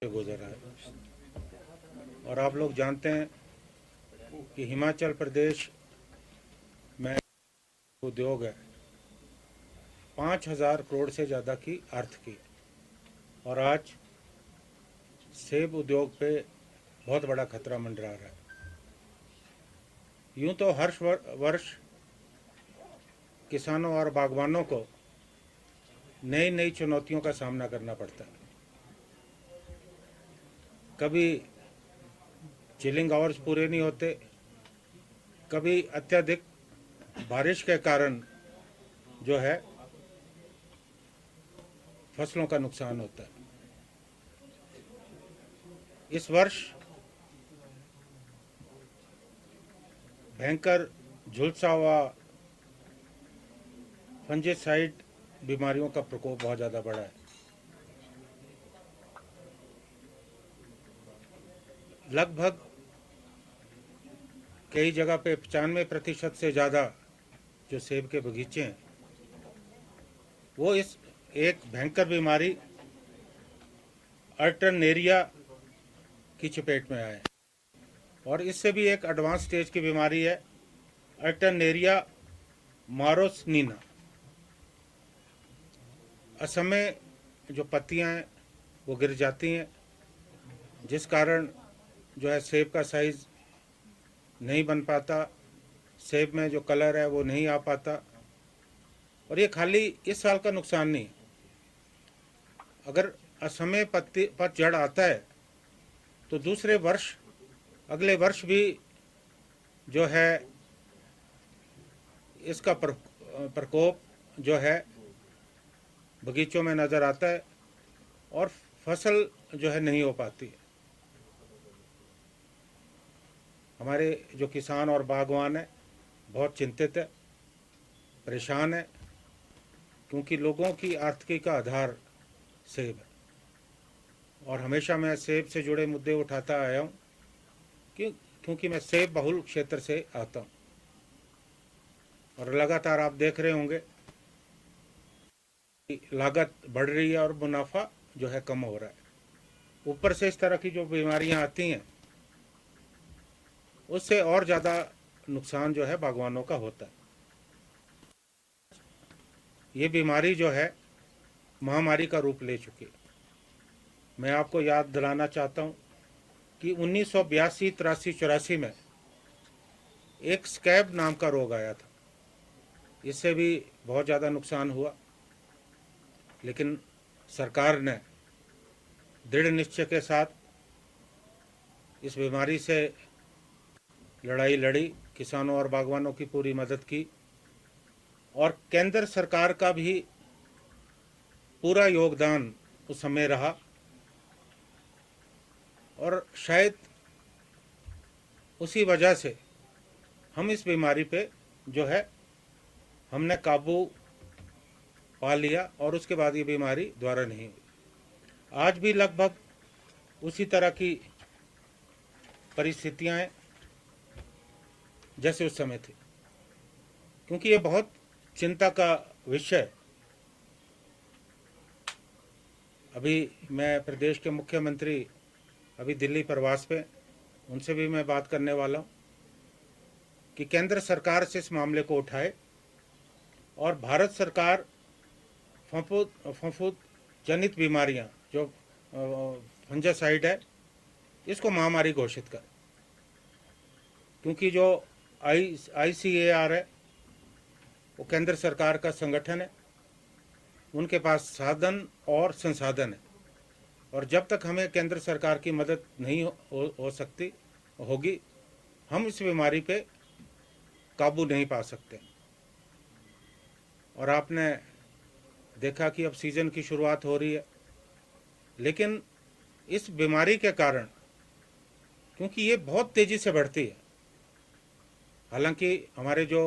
से गुजर रहा है। और आप लोग जानते हैं कि हिमाचल प्रदेश में उद्योग है 5,000 करोड़ से ज़्यादा की अर्थ की, और आज सेब उद्योग पे बहुत बड़ा खतरा मंडरा रहा है। यूं तो हर वर्ष किसानों और बागवानों को नई नई चुनौतियों का सामना करना पड़ता है। कभी चिलिंग आवर्स पूरे नहीं होते, कभी अत्यधिक बारिश के कारण जो है फसलों का नुकसान होता है। इस वर्ष भयंकर झुलसा हुआ फंजीसाइड बीमारियों का प्रकोप बहुत ज़्यादा बढ़ा है। लगभग कई जगह पे 95% से ज़्यादा जो सेब के बगीचे हैं वो इस एक भयंकर बीमारी अर्टनेरिया की चपेट में आए हैं। और इससे भी एक एडवांस स्टेज की बीमारी है अर्टनेरिया मारोसनीना। असमय जो पत्तियां हैं वो गिर जाती हैं, जिस कारण जो है सेब का साइज़ नहीं बन पाता, सेब में जो कलर है वो नहीं आ पाता। और ये खाली इस साल का नुकसान नहीं है, अगर असमय पतझड़ आता है तो दूसरे वर्ष अगले वर्ष भी जो है इसका प्रकोप जो है बगीचों में नज़र आता है और फसल जो है नहीं हो पाती है। हमारे जो किसान और बागवान हैं बहुत चिंतित है, परेशान है, क्योंकि लोगों की आर्थिकी का आधार सेब है। और हमेशा मैं सेब से जुड़े मुद्दे उठाता आया हूँ क्योंकि मैं सेब बहुल क्षेत्र से आता हूँ। और लगातार आप देख रहे होंगे कि लागत बढ़ रही है और मुनाफा जो है कम हो रहा है। ऊपर से इस तरह की जो बीमारियां आती हैं उससे और ज़्यादा नुकसान जो है बागवानों का होता है। ये बीमारी जो है महामारी का रूप ले चुकी है। मैं आपको याद दिलाना चाहता हूँ कि 1982, 83, 84 में एक स्कैब नाम का रोग आया था। इससे भी बहुत ज़्यादा नुकसान हुआ, लेकिन सरकार ने दृढ़ निश्चय के साथ इस बीमारी से लड़ाई लड़ी, किसानों और बागवानों की पूरी मदद की, और केंद्र सरकार का भी पूरा योगदान उस समय रहा। और शायद उसी वजह से हम इस बीमारी पे जो है हमने काबू पा लिया और उसके बाद ये बीमारी दोबारा नहीं हुई। आज भी लगभग उसी तरह की परिस्थितियां हैं जैसे उस समय थी, क्योंकि ये बहुत चिंता का विषय है। अभी मैं प्रदेश के मुख्यमंत्री अभी दिल्ली प्रवास पे, उनसे भी मैं बात करने वाला हूँ कि केंद्र सरकार से इस मामले को उठाए और भारत सरकार फफूंद जनित बीमारियाँ जो फंजासाइड है इसको महामारी घोषित कर, क्योंकि जो ICAR है वो केंद्र सरकार का संगठन है, उनके पास साधन और संसाधन है। और जब तक हमें केंद्र सरकार की मदद नहीं हो सकती होगी, हम इस बीमारी पे काबू नहीं पा सकते। और आपने देखा कि अब सीज़न की शुरुआत हो रही है, लेकिन इस बीमारी के कारण, क्योंकि ये बहुत तेज़ी से बढ़ती है, हालांकि हमारे जो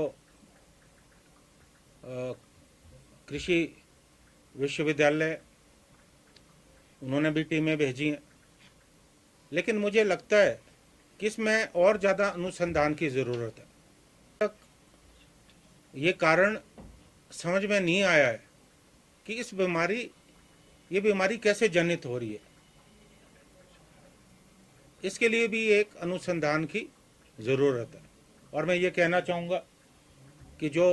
कृषि विश्वविद्यालय उन्होंने भी टीमें भेजी हैं, लेकिन मुझे लगता है कि इसमें और ज़्यादा अनुसंधान की ज़रूरत है। तक ये कारण समझ में नहीं आया है कि ये बीमारी कैसे जनित हो रही है। इसके लिए भी एक अनुसंधान की ज़रूरत है। और मैं ये कहना चाहूँगा कि जो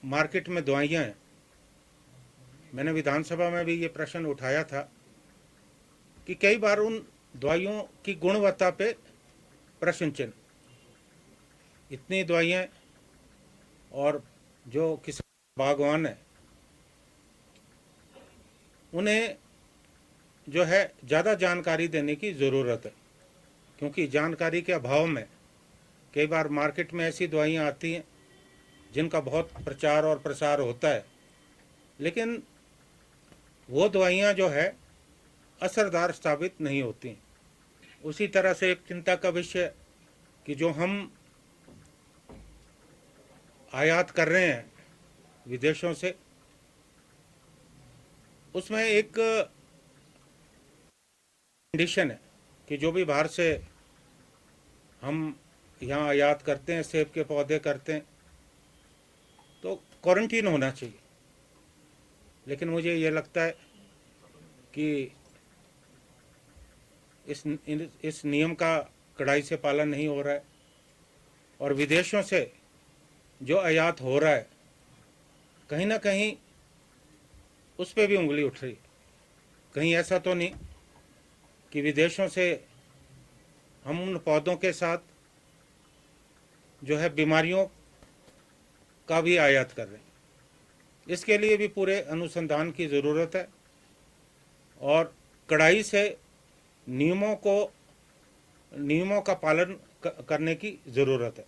मार्केट में दवाइयाँ हैं, मैंने विधानसभा में भी ये प्रश्न उठाया था कि कई बार उन दवाइयों की गुणवत्ता पे प्रश्न चिन्ह, इतनी दवाइयाँ और जो किसान बागवान है उन्हें जो है ज़्यादा जानकारी देने की ज़रूरत है, क्योंकि जानकारी के अभाव में कई बार मार्केट में ऐसी दवाइयाँ आती हैं जिनका बहुत प्रचार और प्रसार होता है, लेकिन वो दवाइयाँ जो है असरदार साबित नहीं होती। उसी तरह से एक चिंता का विषय कि जो हम आयात कर रहे हैं विदेशों से, उसमें एक कंडीशन है कि जो भी बाहर से हम यहाँ आयात करते हैं, सेब के पौधे करते हैं, तो क्वारंटीन होना चाहिए। लेकिन मुझे ये लगता है कि इस नियम का कड़ाई से पालन नहीं हो रहा है और विदेशों से जो आयात हो रहा है कहीं ना कहीं उस पर भी उंगली उठ रही है। कहीं ऐसा तो नहीं कि विदेशों से हम उन पौधों के साथ जो है बीमारियों का भी आयात कर रहे हैं। इसके लिए भी पूरे अनुसंधान की ज़रूरत है और कड़ाई से नियमों का पालन करने की ज़रूरत है।